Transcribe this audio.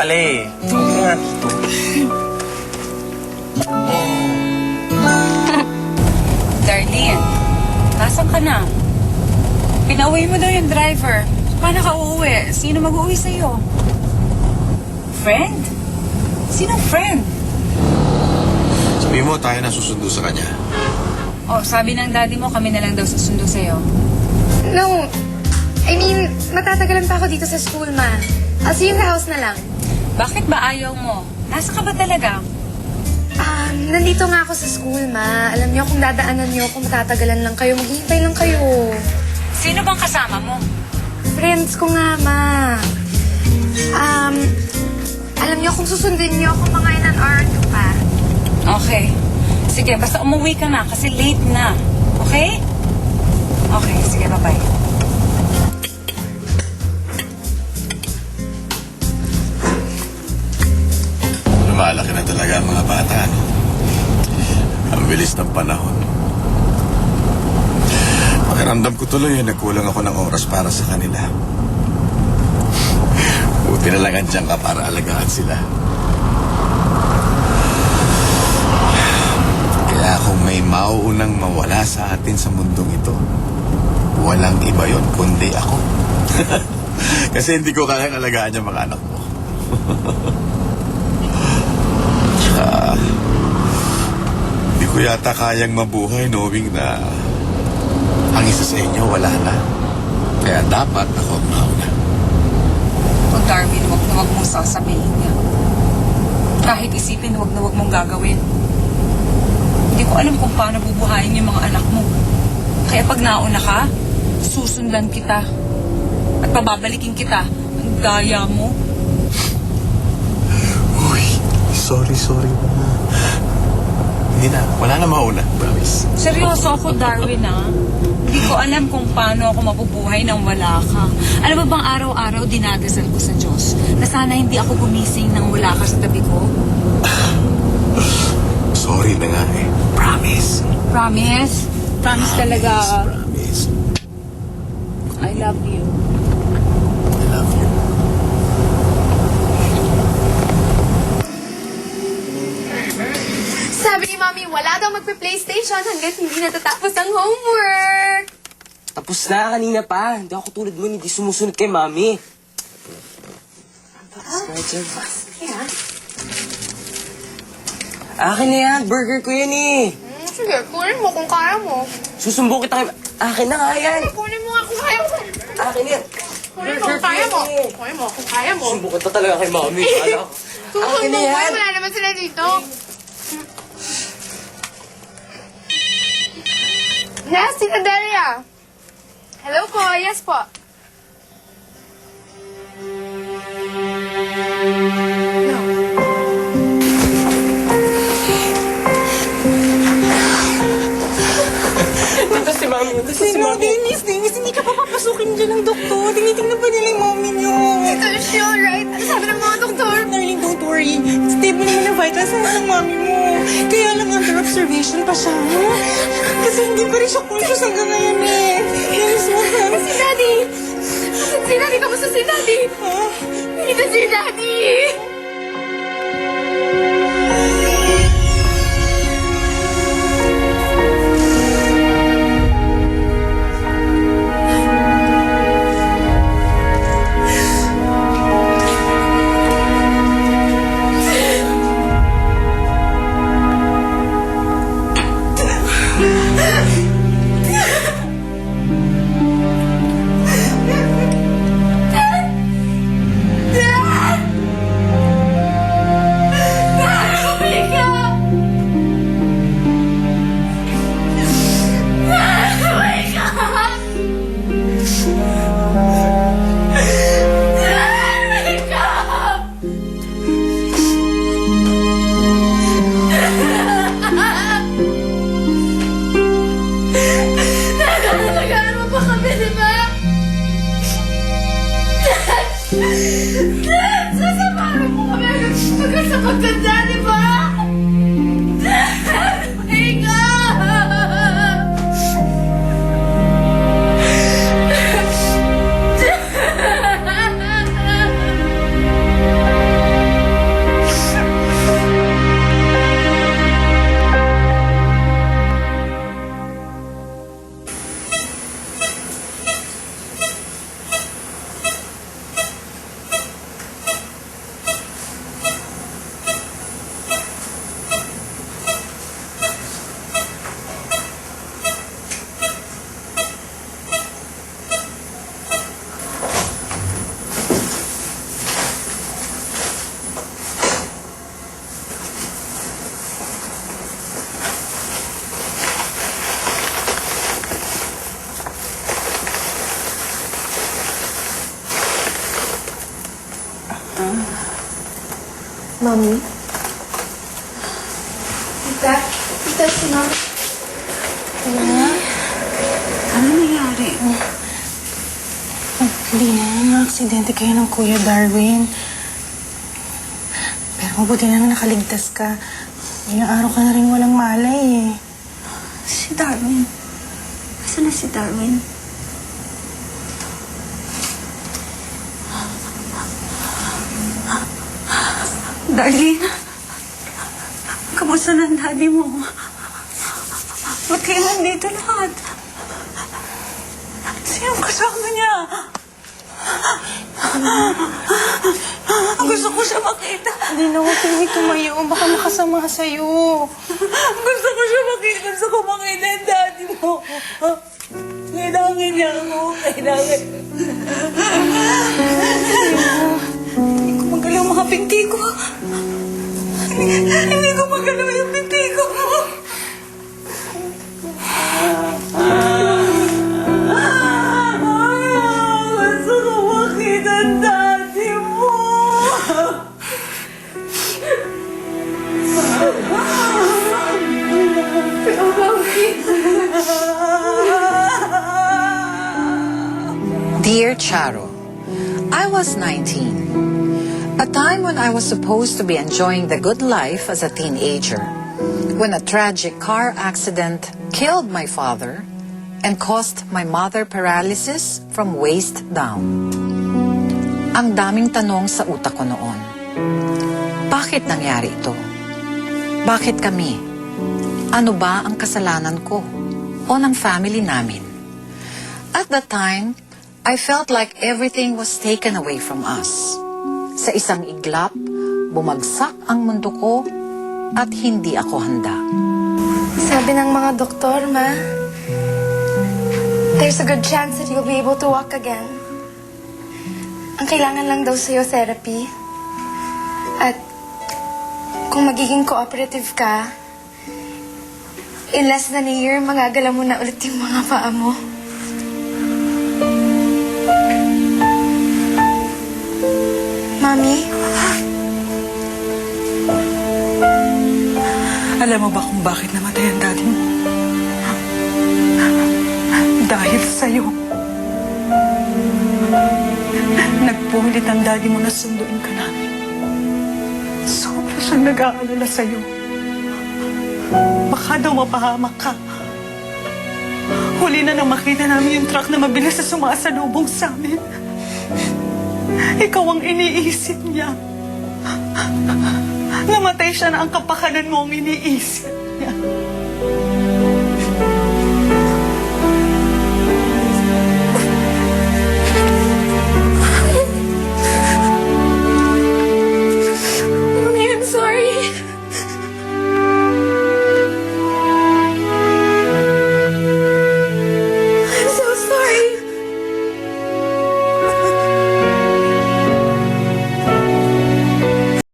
pala eh. Huwag nga. Darlene, nasan ka na? Pinauwi mo daw yung driver. Paano ka uuwi? Sino mag-uwi sa'yo? Friend? Sinong friend? Sabi mo, tayo na susundo sa kanya. Oh, sabi ng daddy mo, kami na lang daw susundo sa'yo. No. I mean, matatagalan pa ako dito sa school, ma. I'll see you in the house na lang. Bakit ba ayaw mo? Nasa ka ba talaga? Nandito nga ako sa school, ma. Alam niyo, kung dadaanan niyo, kung matatagalan lang kayo, maghihintay lang kayo. Sino bang kasama mo? Friends ko nga, ma. Alam niyo, kung susundin niyo ako mga in an hour or two pa. Okay. Sige, basta umuwi ka na kasi late na. Okay? Okay, sige, bye-bye. Lumalaki na talaga ang mga bata, no? Ang bilis ng panahon. Pakiramdam ko tuloy nagkulang ako ng oras para sa kanila. Buti na lang andyan ka para alagaan sila. Kaya kung may mauunang mawala sa atin sa mundong ito, walang iba yon kundi ako. Kasi hindi ko kayang alagaan yung mga anak mo. Tsaka, hindi ko yata kayang mabuhay knowing na ang isa sa inyo wala na. Kaya dapat ako ang mauna. O Darwin, wag na wag mong sasabihin niya. Kahit isipin, wag na wag mong gagawin. Hindi ko alam kung paano bubuhayin yung mga anak mo. Kaya pag nauna ka, susundan kita. At pababalikin kita. Ang daya mo. Uy, sorry na. Hindi na, wala na mauna, promise. Seryoso ako, Darwin, ah. Hindi ko alam kung paano ako mabubuhay nang wala ka. Alam mo bang araw-araw dinadasal ko sa Diyos na sana hindi ako gumising nang wala ka sa tabi ko? Sorry na nga eh. Promise. Promise? Promise talaga. Promise. I love you. I love you. Sabi ni Mami, wala daw magpe-PlayStation hanggat hindi natatapos ang homework. Tapos na, kanina pa. Hindi ako tulad mo, hindi sumusunod kay Mami. Kaya? Akin na yan, burger ko yan eh. Sige, kunin mo kung kaya mo. Susumbong kita kay... Akin na nga yan. Kunin mo nga kung kaya mo. Akin yan. Kunin mo kung kaya mo. Kunin mo kung kaya mo. Susumbong kita talaga kay Mami. Alam. Akin na Susumbong ko, yan. wala naman sila dito. Yes, Tita Delia. Hello po, yes po. Ito si Mami. Ito si Mami. Dennis, hindi ka pa papasukin dyan ng doktor. Tinitingnan pa nila yung mommy niyo. Is she alright? Ano sabi ng mga doktor? Darling, don't worry. Stable naman ang vital signs ng mommy mo. Kaya lang under observation pa siya. Kasi hindi pa rin siya conscious hanggang ngayon eh. Yes, mahal. Si Daddy! Si Daddy, kamusta si Daddy? Ito si Daddy! Sasamahan mo kami hanggang sa pagtanda, di ba? Higa! Mami? Tita? Tita, sino? Ano nangyari? Hindi na, aksidente kayo ng Kuya Darwin. Pero mabuti na nakaligtas ka. Ilang araw ka na rin walang malay eh. Si Darwin. Nasaan na si Darwin? Darlene, kamusta na ang daddy mo? Ba't kayo nandito lahat? Sino kasama niya? Gusto ko siya makita. Hindi na huwag kayo tumayo. Baka makasama sa'yo. Gusto ko siya makita. Gusto ko makita yung daddy mo. Kailangan niya ako. Kailangan. Hindi ko magalaw mga pinti ko. Hindi ko magalaw yung pinti ko. Gusto ko makita ang daddy mo. Dear Charo, I was 19, a time when I was supposed to be enjoying the good life as a teenager, when a tragic car accident killed my father and caused my mother paralysis from waist down. Ang daming tanong sa utak ko noon. Bakit nangyari ito? Bakit kami? Ano ba ang kasalanan ko o ng family namin? At that time, I felt like everything was taken away from us. Sa isang iglap, bumagsak ang mundo ko at hindi ako handa. Sabi ng mga doktor, Ma, there's a good chance that you'll be able to walk again. Ang kailangan lang daw sa'yo, therapy. At kung magiging cooperative ka, in less than a year, magagala mo na ulit yung mga paa mo. Mami? Alam mo ba kung bakit namatay ang daddy mo? Dahil sa'yo. Nagpulit ang daddy mo na sunduin ka namin. Sobra siyang nag-aalala sa'yo. Baka daw mapahamak ka. Huli na nang makita namin yung truck na mabilis na sumasalubong sa amin. Ikaw ang iniisip niya. Namatay siya na ang kapakanan mo ang iniisip niya.